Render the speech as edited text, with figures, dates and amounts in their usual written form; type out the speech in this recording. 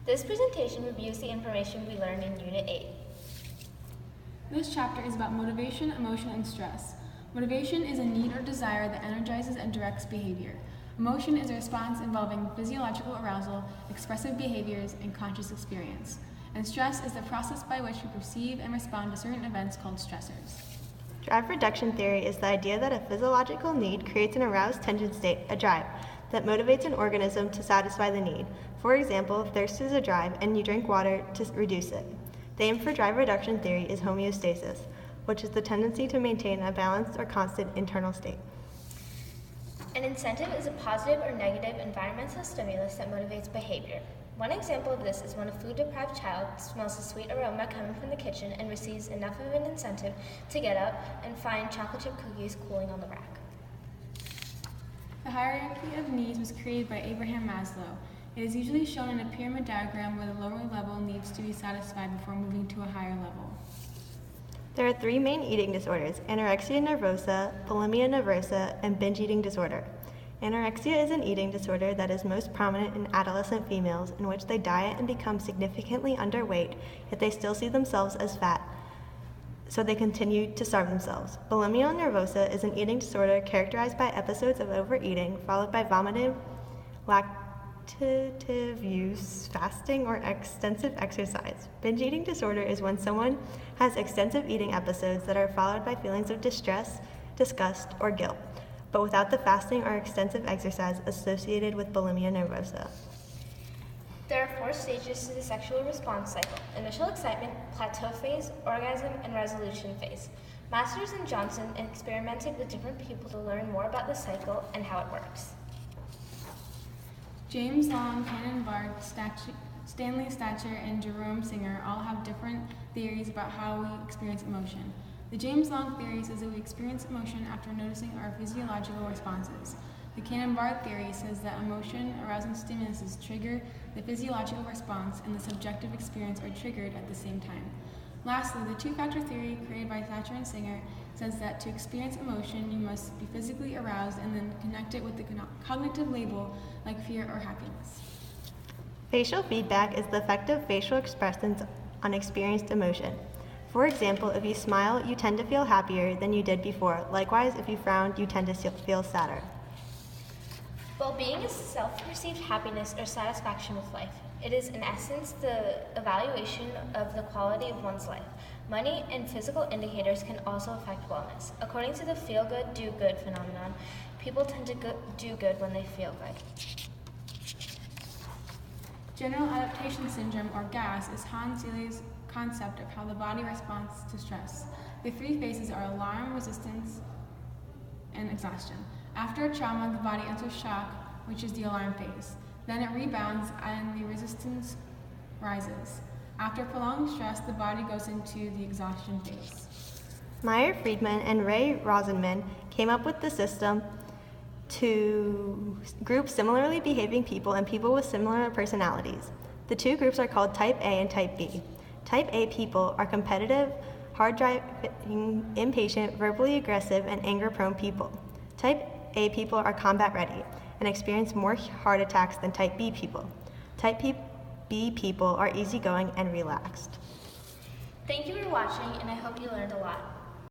This presentation reviews the information we learned in Unit 8. This chapter is about motivation, emotion, and stress. Motivation is a need or desire that energizes and directs behavior. Emotion is a response involving physiological arousal, expressive behaviors, and conscious experience. And stress is the process by which we perceive and respond to certain events called stressors. Drive reduction theory is the idea that a physiological need creates an aroused tension state, a drive, that motivates an organism to satisfy the need. For example, thirst is a drive and you drink water to reduce it. The aim for drive reduction theory is homeostasis, which is the tendency to maintain a balanced or constant internal state. An incentive is a positive or negative environmental stimulus that motivates behavior. One example of this is when a food-deprived child smells the sweet aroma coming from the kitchen and receives enough of an incentive to get up and find chocolate chip cookies cooling on the rack. The hierarchy of needs was created by Abraham Maslow. It is usually shown in a pyramid diagram where the lower level needs to be satisfied before moving to a higher level. There are three main eating disorders: anorexia nervosa, bulimia nervosa, and binge eating disorder. Anorexia is an eating disorder that is most prominent in adolescent females, in which they diet and become significantly underweight, yet they still see themselves as fat, so they continue to starve themselves. Bulimia nervosa is an eating disorder characterized by episodes of overeating, followed by vomiting, laxative use, fasting, or extensive exercise. Binge eating disorder is when someone has extensive eating episodes that are followed by feelings of distress, disgust, or guilt, but without the fasting or extensive exercise associated with bulimia nervosa. There are 4 stages to the sexual response cycle: initial excitement, plateau phase, orgasm, and resolution phase. Masters and Johnson experimented with different people to learn more about the cycle and how it works. James Long, Cannon Barth, Stanley Stacher, and Jerome Singer all have different theories about how we experience emotion. The James Long theory says that we experience emotion after noticing our physiological responses. The Cannon Barth theory says that emotion arousing stimuluses trigger the physiological response and the subjective experience are triggered at the same time. Lastly, the two-factor theory created by Thatcher and Singer says that to experience emotion, you must be physically aroused and then connect it with the cognitive label like fear or happiness. Facial feedback is the effect of facial expressions on experienced emotion. For example, if you smile, you tend to feel happier than you did before. Likewise, if you frown, you tend to feel sadder. Well-being is self-perceived happiness or satisfaction with life. It is, in essence, the evaluation of the quality of one's life. Money and physical indicators can also affect wellness. According to the feel-good, do-good phenomenon, people tend to do good when they feel good. General adaptation syndrome, or GAS, is Hans Selye's concept of how the body responds to stress. The 3 phases are alarm, resistance, and exhaustion. After a trauma, the body enters shock, which is the alarm phase. Then it rebounds and the resistance rises. After prolonged stress, the body goes into the exhaustion phase. Meyer Friedman and Ray Rosenman came up with the system to group similarly behaving people and people with similar personalities. The 2 groups are called Type A and Type B. Type A people are competitive, hard-driving, impatient, verbally aggressive, and anger-prone people. Type A people are combat ready and experience more heart attacks than Type B people. Type B people are easygoing and relaxed. Thank you for watching, and I hope you learned a lot.